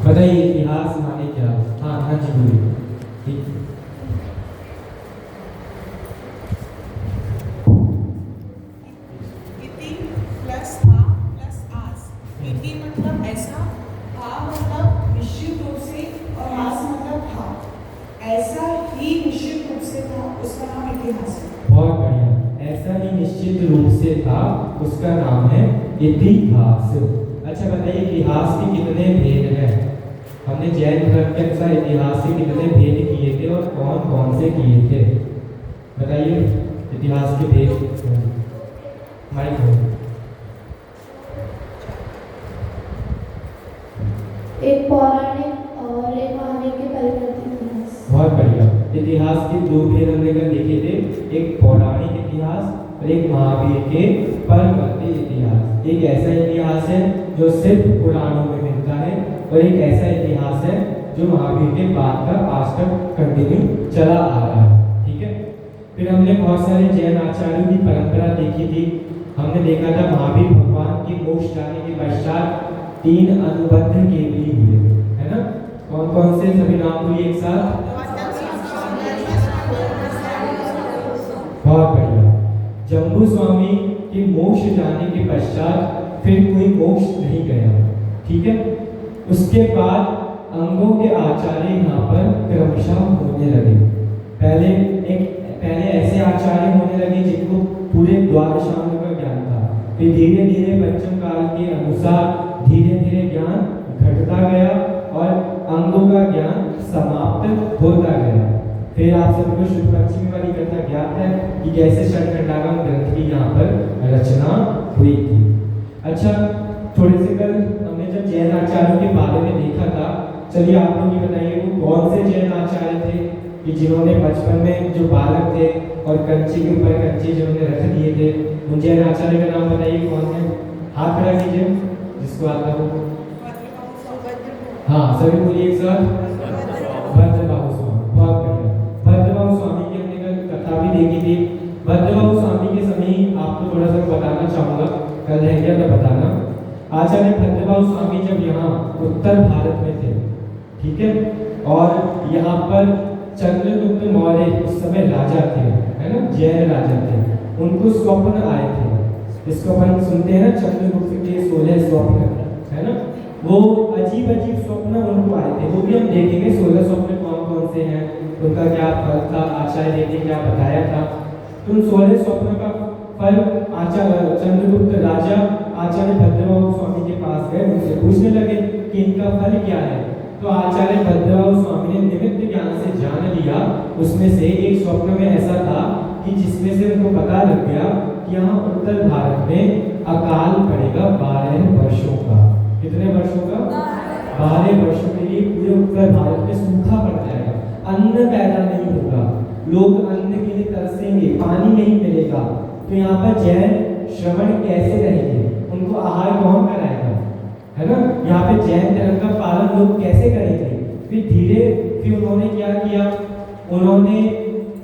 बताइए इतिहास माने क्या? हाँ हाँ जी बोलिए। ठीक। इति प्लस आ प्लस आस। इति मतलब ऐसा, आ मतलब निश्चित रूप से और आस मतलब था। ऐसा ही निश्चित रूप से था, उसका नाम इतिहास है। बहुत बढ़िया। ऐसा ही निश्चित रूप से था, उसका नाम है इतिहास। अच्छा बताइए इतिहास के कितने भेद हैं? हमने जैन धर्म के अनुसार इतिहास के कितने भेद किए थे और कौन कौन से किए थे? बताइए इतिहास के भेद। माइक हो। एक पौराणिक और एक महावीर के परिवर्तित इतिहास। बहुत बढ़िया। इतिहास के दो भेद हमने कल देखे थे, एक पौराणिक इतिहास और एक महावीर के परिवर्तित इतिहास। एक ऐसा इतिहास है जो सिर्फ पुराणों में मिलता है और एक ऐसा इतिहास है जो महावीर के बाद का आज तक कंटिन्यू चला आ रहा है। ठीक है। फिर हमने बहुत सारे जैन आचार्यों की परंपरा देखी थी। हमने देखा था महावीर भगवान के मोक्ष जाने के पश्चात 3 अनुबंध के भी हुए, है ना? कौन कौन से? सभी नाम बोलिए एक साथ। बहुत बढ़िया। जम्बू स्वामी के मोक्ष जाने के पश्चात फिर कोई मोक्ष नहीं गया। ठीक है। उसके बाद अंगों के आचार्य यहाँ पर क्रमशः होने लगे। पहले ऐसे आचार्य होने लगे जिनको पूरे द्वादशांग का ज्ञान था। फिर धीरे धीरे पंचम काल के अनुसार धीरे धीरे ज्ञान घटता गया और अंगों का ज्ञान समाप्त होता गया। फिर आप सबको शुद्ध पंचमी वाली कथा ज्ञात है कि कैसे षटखंडागम ग्रंथ की यहाँ पर रचना हुई थी। अच्छा, थोड़े से कल हमने जब जैन आचार्यों के बारे में देखा था, चलिए आप लोग ये बताइए वो कौन से जैन आचार्य थे कि जिन्होंने बचपन में जो बालक थे और कंची के ऊपर कंची जिन्होंने रख दिए थे, उन जैन आचार्य का नाम बताइए कौन है? हाथ खड़ा कीजिए जिसको आता हो। हाँ सभी बोलिए एक साथ। भद्रबाहु स्वामी। बहुत बढ़िया। भद्रबाहु स्वामी की हमने कल कथा भी देखी थी। भद्रबाहु स्वामी के समय आपको थोड़ा सा बताना चाहूंगा, कल रह गया तो बताना। आचार्य भद्रबाहु स्वामी जब यहाँ उत्तर भारत में थे, ठीक है, और यहाँ पर चंद्रगुप्त मौर्य उस समय राजा थे, है ना, जैन राजा थे। उनको स्वप्न आए थे। इसको अपन सुनते हैं ना, चंद्रगुप्त के 16 स्वप्न, है ना। वो अजीब अजीब स्वप्न उनको आए थे, वो भी हम देखेंगे 16 स्वप्न कौन कौन से हैं, उनका क्या फल था, आचार्य ने क्या बताया था। तो उन 16 स्वप्न का फल आचार्य चंद्रगुप्त राजा आचार्य भद्रबाहु स्वामी के पास गए, उनसे पूछने लगे कि इनका फल क्या है। तो आचार्य भद्रबाहु स्वामी ने निमित्त ज्ञान से जान लिया। उसमें से एक स्वप्न में ऐसा था कि जिसमें से उनको पता लग गया कि यहाँ उत्तर भारत में अकाल पड़ेगा 12 वर्षों का। कितने वर्षों का? 12 वर्षों के लिए पूरे उत्तर भारत में सूखा पड़ जाएगा, अन्न पैदा नहीं होगा, लोग अन्न के लिए तरसेंगे, पानी नहीं मिलेगा। तो यहाँ पर जैन श्रवण कैसे रहेंगे? उनको आहार कौन कराएगा, है ना? यहाँ पे जैन धर्म का पालन लोग कैसे करेंगे? फिर उन्होंने क्या किया? उन्होंने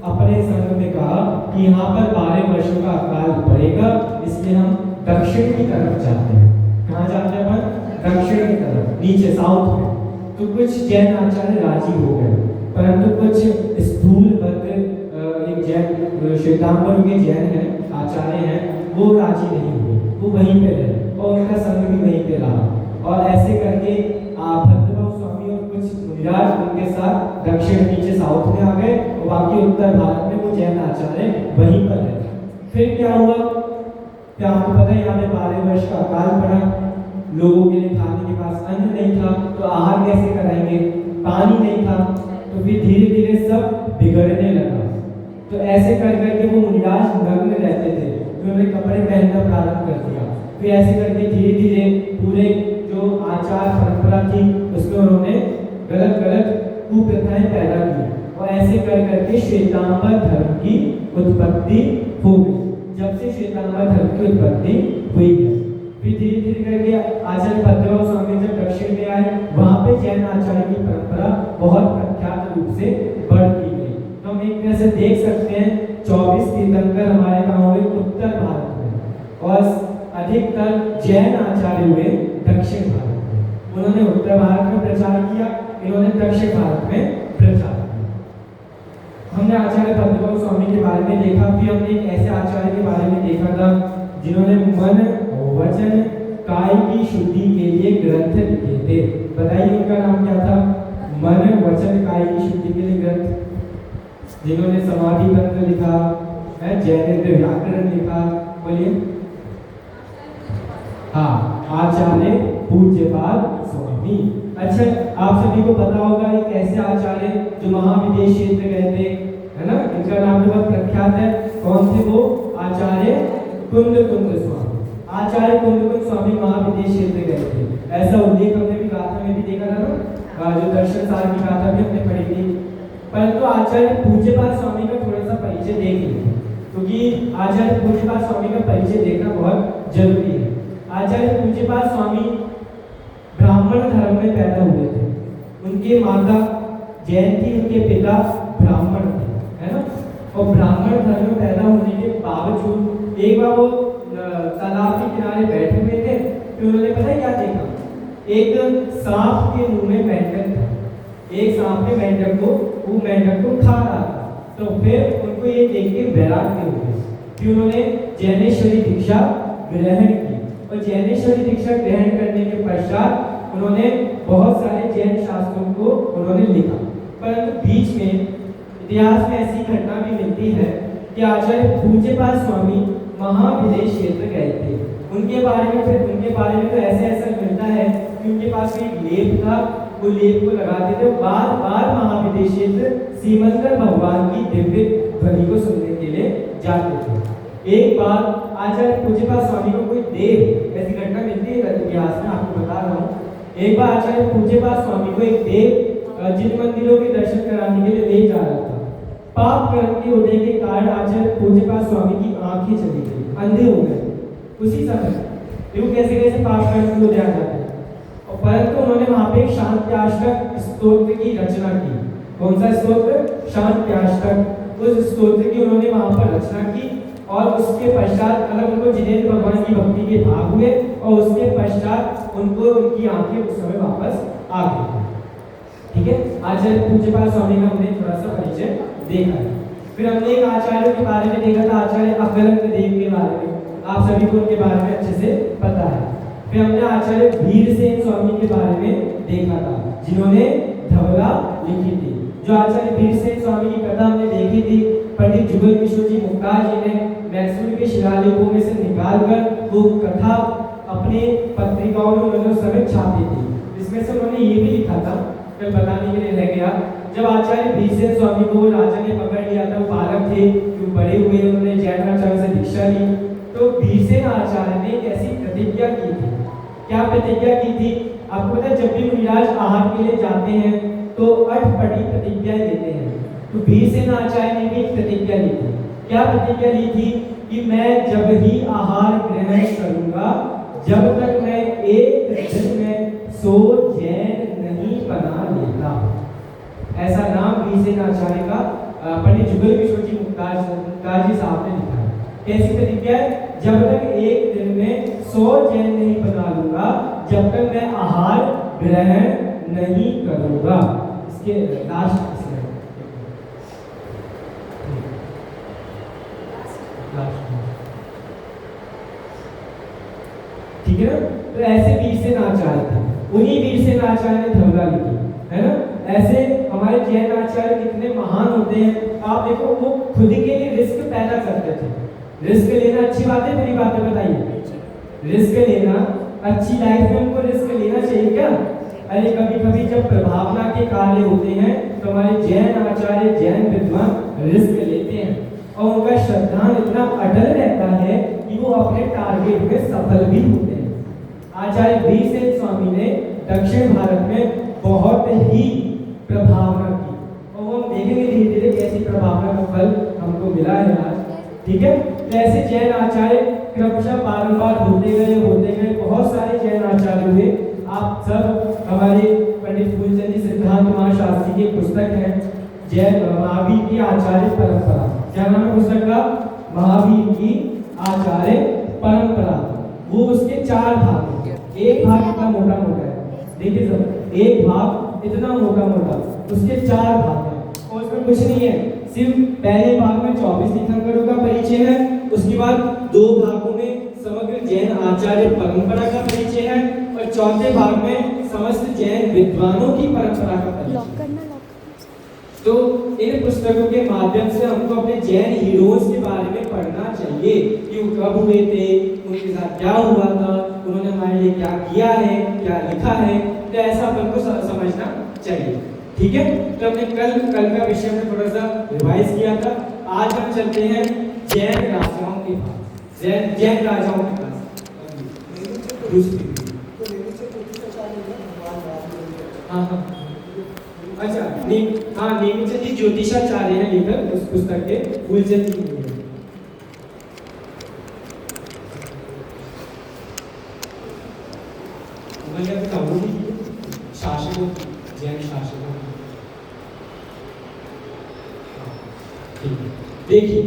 अपने संघ में कहा कि यहाँ पर 12 वर्षों का अकाल पड़ेगा, इसलिए हम दक्षिण की तरफ जाते हैं। कहाँ जाते हैं अपन? दक्षिण की तरफ, नीचे साउथ में। तो कुछ जैन आचार्य राजी हो गए, परंतु कुछ स्थूल एक जैन श्वेतांबर के जैन हैं, आचार्य हैं, वो राजी नहीं हुए, वो वहीं पे रहे और उनका संघ भी वहीं पे रहा। और ऐसे करके भद्रबाहु स्वामी और कुछ मुनिराज उनके साथ दक्षिण नीचे साउथ में आ गए और बाकी उत्तर भारत में वो जैन आचार्य वहीं पर रहे। फिर क्या हुआ? क्या आपको पता है? यहाँ पे 12 वर्ष का अकाल पड़ा, लोगों के लिए खाने के पास अन्न नहीं था, तो आहार कैसे कराएंगे? पानी नहीं था। तो फिर धीरे धीरे सब बिगड़ने लगा। तो ऐसे कर करके वो मुनिराज नग्न रहते थे, उन्होंने कपड़े पहनना प्रारंभ कर दिया। फिर ऐसे करके धीरे धीरे पूरे जो आचार परंपरा थी उसमें उन्होंने गलत गलत कुप्रथाएं पैदा की और ऐसे कर करके श्वेतांबर धर्म की उत्पत्ति हो गई। जब से श्वेतांबर धर्म की उत्पत्ति हुई है, फिर धीरे धीरे करके आचार्य भद्रबाहु स्वामी जब दक्षिण में आए, वहां पे जैन आचार्य की परंपरा बहुत प्रख्यात रूप से बढ़ती गई। तो हम एक तरह से देख सकते हैं 24 तीर्थंकर हमारे कहाँ हुए? उत्तर भारत में, और अधिकतर जैन आचार्य हुए दक्षिण भारत में। उन्होंने उन्होंने उत्तर भारत में प्रचार किया, इन्होंने दक्षिण भारत में प्रचार किया। हमने आचार्य पद्मनाभ स्वामी के बारे में देखा, फिर हमने एक ऐसे आचार्य के बारे में देखा था जिन्होंने मन वचन काय की शुद्धि के लिए ग्रंथ लिखे थे। बताइए उनका नाम क्या था? मन वचन काय की शुद्धि के लिए ग्रंथ, जिन्होंने समाधि तंत्र लिखा है, जैनेन्द्र व्याकरण लिखा। बोलिए। हाँ, आचार्य पूज्यपाद स्वामी। अच्छा, आप सभी को पता होगा एक ऐसे आचार्य जो महाविदेश क्षेत्र गए थे, है ना, इनका नाम तो बहुत प्रख्यात है। कौन थे वो? आचार्य कुंद स्वामी। आचार्य कुंद स्वामी महाविदेश क्षेत्र गए थे, ऐसा उल्लेख हमने भी गाथा में भी देखा था ना, जो दर्शन सार की गाथा भी हमने पढ़ी थी। परंतु आचार्य पूज्यपाद स्वामी का थोड़ा सा परिचय देख लेते हैं, क्योंकि आचार्य पूज्यपाद स्वामी का परिचय देखना बहुत जरूरी है। आचार्य पूज्यपाद स्वामी ब्राह्मण धर्म में पैदा हुए थे। उनके माता जैन थी, उनके पिता ब्राह्मण थे, है ना। और ब्राह्मण धर्म में पैदा होने के बावजूद एक बार वो तालाब के किनारे बैठे हुए थे, फिर उन्होंने पता है क्या देखा? एक सांप के मुंह में मेंढक था। एक सांप ने मेंढक को खा रहा था। तो फिर उनको ये देख के वैराग्य हो गया। फिर उन्होंने जैनेश्वरी दीक्षा ग्रहण की, और जैनेश्वरी दीक्षा ग्रहण करने के पश्चात उन्होंने बहुत सारे जैन शास्त्रों को उन्होंने लिखा। परंतु बीच में इतिहास में ऐसी घटना भी मिलती है कि आचार्य पूज्यपाद स्वामी महाविदेश क्षेत्र गए थे। उनके बारे में तो ऐसा मिलता है कि उनके पास एक लेप था, वो लेप को लगाते थे, बार बार महाविदेश क्षेत्र सीमंतर भगवान की दिव्य ध्वनि को सुनने के लिए जाते थे। एक बार आचार्य पूज्यपाद स्वामी को कोई देव, ऐसी घटना मिलती है इतिहास में, आपको बता रहा हूँ। एक बार आचार्य पूज्यपाद स्वामी को एक देव जिन मंदिरों के दर्शन कराने के लिए ले जा रहा था। पाप कर्म के होने के कारण आचार्य पूज्यपाद स्वामी की आंखें चली गई, अंधे हो गए उसी समय। देखो कैसे पाप कर्म के होते आ जाते हैं। और परंतु उन्होंने वहां पे एक शांत्याष्टक स्तोत्र की रचना की। कौन सा स्तोत्र? शांत्याष्टक। उस स्तोत्र की उन्होंने वहां पर रचना की, और उसके पश्चात मतलब उनको जिनेन्द्र भगवान की भक्ति के भाग हुए, और उसके पश्चात उनको उनकी आंखें उस समय वापस आ गई। ठीक है, आचार्य पूज्यपाद स्वामी का हमने थोड़ा सा परिचय देखा है। फिर हमने एक आचार्य के बारे में देखा था, आचार्य अकलंक देव के बारे में। आप सभी को उनके बारे में अच्छे से पता है। फिर हमने आचार्य भीरसेन स्वामी के बारे में देखा था, जिन्होंने धवला लिखी थी। जो आचार्य भीरसेन स्वामी की कथा हमने देखी थी, पंडित जुगल किशोर जी मुक्तार जी ने मैसूर के शिलालेखों में से निकालकर वो कथा अपने पत्रिकाओं में उन्होंने उस समय छापी थी। इसमें से उन्होंने ये भी लिखा था, कल बताने के लिए रह गया, जब आचार्य भीरसेन स्वामी को राजा ने पकड़ लिया था, वो बालक थे, जो बड़े हुए, उन्होंने जैनाचार्य से दीक्षा ली, तो भीरसेन आचार्य ने एक ऐसी प्रतिज्ञा की थी। क्या प्रतिज्ञा की थी? आपको पता है, जब भी मुनिराज आहार के लिए जाते हैं तो अठपटी प्रतिज्ञा लेते हैं। तो भीरसेन आचार्य ने भी एक प्रतिज्ञा ली थी। क्या प्रतिज्ञा ली थी? कि मैं जब ही आहार ग्रहण करूंगा, जब तक मैं एक दिन में 100 जैन नहीं बना लेता। ऐसा नाम भीरसेन आचार्य का पंडित जुगल किशोर जी मुक्तार जी साहब ने लिखा है। कैसी प्रतिज्ञा है? जब तक एक दिन में 100 जैन नहीं बना लूंगा, जब तक मैं आहार ग्रहण नहीं करूंगा। इसके लास्ट ठीक है ना। तो ऐसे भीरसेन आचार्य थे, उन्हीं भीरसेन आचार्य ने धवला लिखी, है ना। ऐसे हमारे जैन आचार्य कितने महान होते हैं। आप देखो, वो खुद के लिए रिस्क पैदा करते थे। रिस्क लेना अच्छी बात है, बुरी बात है? बताइए। रिस्क लेना अच्छी, लाइफ में उनको रिस्क लेना चाहिए क्या? अरे कभी कभी जब प्रभावना के कार्य होते हैं तो हमारे जैन आचार्य, जैन विद्वान रिस्क लेते हैं, और उनका श्रद्धान इतना अटल रहता है कि वो अपने टारगेट में सफल भी होते हैं। आचार्य भीरसेन स्वामी ने दक्षिण भारत में बहुत ही प्रभावना की, और वो हम देखेंगे धीरे धीरे कैसी प्रभावना का फल हमको मिला है आज। ठीक है, तो ऐसे जैन आचार्य क्रमशः बारंबार होते गए, बहुत सारे जैन आचार्य हुए। आप सब हमारे पंडित फूलचंद जी सिद्धांत महाशास्त्री की पुस्तक है जैन महावीर की आचार्य परंपरा। क्या नाम है पुस्तक का? महावीर की आचार्य परंपरा। वो उसके 4 भाग हैं। एक भाग इतना मोटा मोटा है, देखिए सर, एक भाग इतना मोटा मोटा, उसके 4 भाग हैं और उसमें कुछ नहीं है, सिर्फ पहले भाग में 24 तीर्थंकरों का परिचय है, उसके बाद 2 भागों में समग्र जैन आचार्य परंपरा का परिचय है और चौथे भाग में समस्त जैन विद्वानों की परंपरा का परिचय है। तो इन पुस्तकों के माध्यम से हमको अपने जैन हीरोज के बारे में पढ़ना चाहिए कि वो कब हुए थे, उनके साथ क्या हुआ था, उन्होंने हमारे लिए क्या किया है, क्या लिखा है, तो ऐसा अपन को समझना चाहिए। ठीक है, तो हमने कल का विषय में थोड़ा सा रिवाइज किया था। आज हम चलते हैं जैन राजाओं के पास, जैन राजाओं के पास। दूसरी हाँ अच्छा, नेमिचंद जी ज्योतिषाचार्य हैं लेखक उस पुस्तक के, फूलचंद जी नहीं है। शासकों, जैन शासकों, ठीक है। देखिए